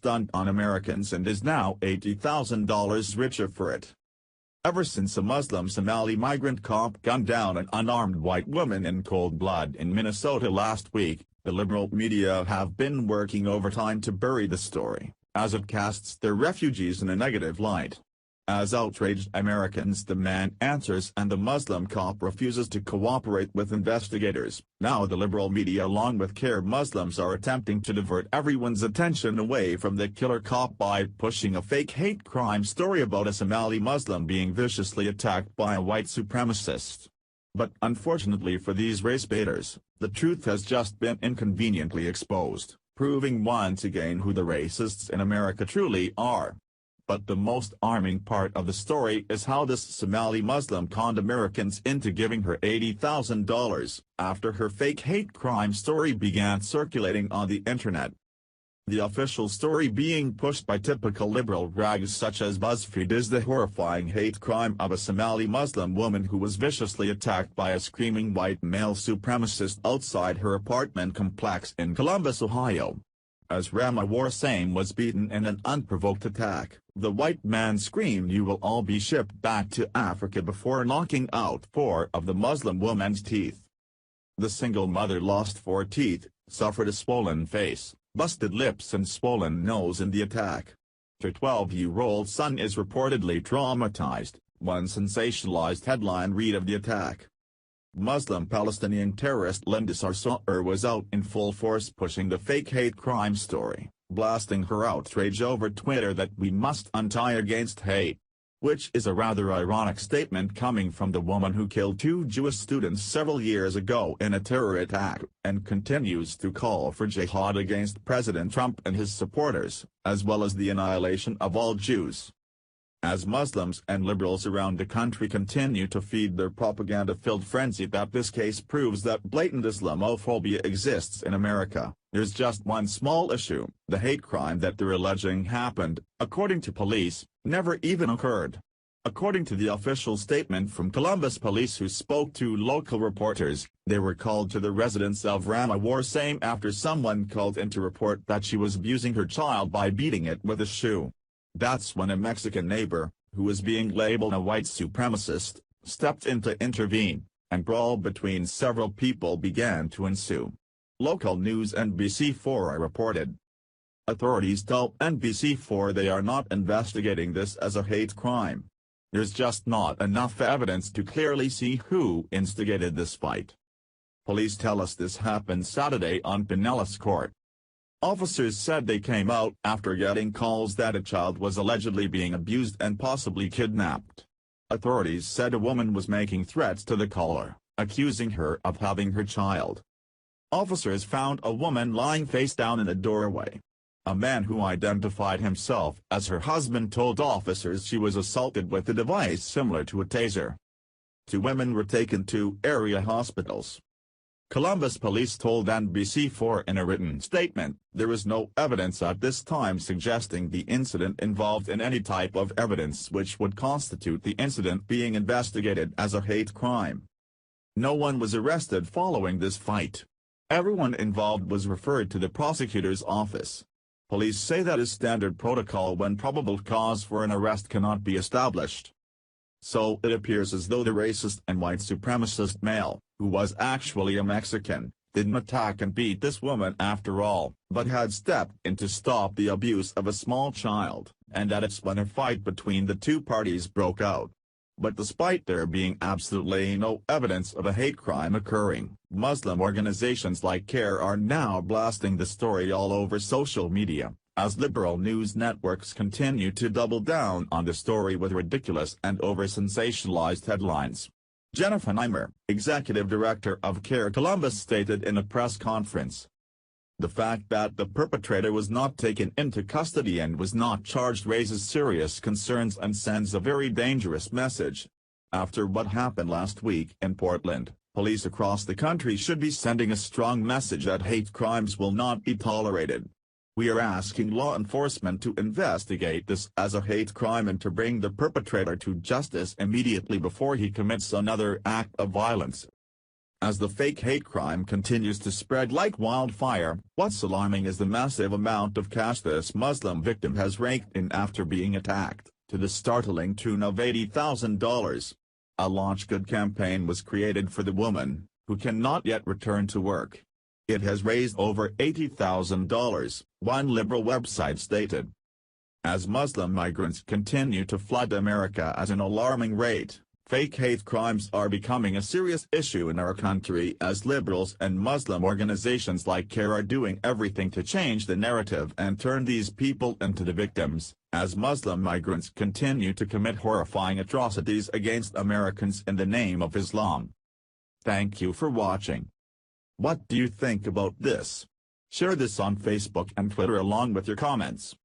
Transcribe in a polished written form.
stunt on Americans and is now $80,000 richer for it. Ever since a Muslim Somali migrant cop gunned down an unarmed white woman in cold blood in Minnesota last week, the liberal media have been working overtime to bury the story, as it casts their refugees in a negative light. As outraged Americans demand answers and the Muslim cop refuses to cooperate with investigators, now the liberal media along with CARE Muslims are attempting to divert everyone's attention away from the killer cop by pushing a fake hate crime story about a Somali Muslim being viciously attacked by a white supremacist. But unfortunately for these race baiters, the truth has just been inconveniently exposed, proving once again who the racists in America truly are. But the most alarming part of the story is how this Somali Muslim conned Americans into giving her $80,000, after her fake hate crime story began circulating on the internet. The official story being pushed by typical liberal rags such as BuzzFeed is the horrifying hate crime of a Somali Muslim woman who was viciously attacked by a screaming white male supremacist outside her apartment complex in Columbus, Ohio. As Rama Warsame was beaten in an unprovoked attack, the white man screamed, "You will all be shipped back to Africa," before knocking out 4 of the Muslim woman's teeth. The single mother lost 4 teeth, suffered a swollen face, busted lips and swollen nose in the attack. Her 12-year-old son is reportedly traumatized, one sensationalized headline read of the attack. Muslim Palestinian terrorist Linda Sarsour was out in full force pushing the fake hate crime story, blasting her outrage over Twitter that we must untie against hate. Which is a rather ironic statement coming from the woman who killed 2 Jewish students several years ago in a terror attack, and continues to call for jihad against President Trump and his supporters, as well as the annihilation of all Jews. As Muslims and liberals around the country continue to feed their propaganda-filled frenzy that this case proves that blatant Islamophobia exists in America, there's just one small issue: the hate crime that they're alleging happened, according to police, never even occurred. According to the official statement from Columbus Police who spoke to local reporters, they were called to the residence of Rama Warsame after someone called in to report that she was abusing her child by beating it with a shoe. That's when a Mexican neighbor, who was being labeled a white supremacist, stepped in to intervene, and brawl between several people began to ensue. Local news NBC4 reported. Authorities told NBC4 they are not investigating this as a hate crime. There's just not enough evidence to clearly see who instigated this fight. Police tell us this happened Saturday on Pinellas Court. Officers said they came out after getting calls that a child was allegedly being abused and possibly kidnapped. Authorities said a woman was making threats to the caller, accusing her of having her child. Officers found a woman lying face down in a doorway. A man who identified himself as her husband told officers she was assaulted with a device similar to a taser. 2 women were taken to area hospitals. Columbus Police told NBC4 in a written statement, "There is no evidence at this time suggesting the incident involved in any type of evidence which would constitute the incident being investigated as a hate crime." No one was arrested following this fight. Everyone involved was referred to the prosecutor's office. Police say that is standard protocol when probable cause for an arrest cannot be established. So it appears as though the racist and white supremacist male, who was actually a Mexican, didn't attack and beat this woman after all, but had stepped in to stop the abuse of a small child, and that it's when a fight between the 2 parties broke out. But despite there being absolutely no evidence of a hate crime occurring, Muslim organizations like CARE are now blasting the story all over social media, as liberal news networks continue to double down on the story with ridiculous and over-sensationalized headlines. Jennifer Neimer, executive director of CARE Columbus, stated in a press conference, "The fact that the perpetrator was not taken into custody and was not charged raises serious concerns and sends a very dangerous message. After what happened last week in Portland, police across the country should be sending a strong message that hate crimes will not be tolerated. We are asking law enforcement to investigate this as a hate crime and to bring the perpetrator to justice immediately before he commits another act of violence." As the fake hate crime continues to spread like wildfire, what's alarming is the massive amount of cash this Muslim victim has raked in after being attacked, to the startling tune of $80,000. A Launch Good campaign was created for the woman, who cannot yet return to work. It has raised over $80,000, one liberal website stated. As Muslim migrants continue to flood America at an alarming rate, fake hate crimes are becoming a serious issue in our country as liberals and Muslim organizations like CARE are doing everything to change the narrative and turn these people into the victims, as Muslim migrants continue to commit horrifying atrocities against Americans in the name of Islam. Thank you for watching. What do you think about this? Share this on Facebook and Twitter along with your comments.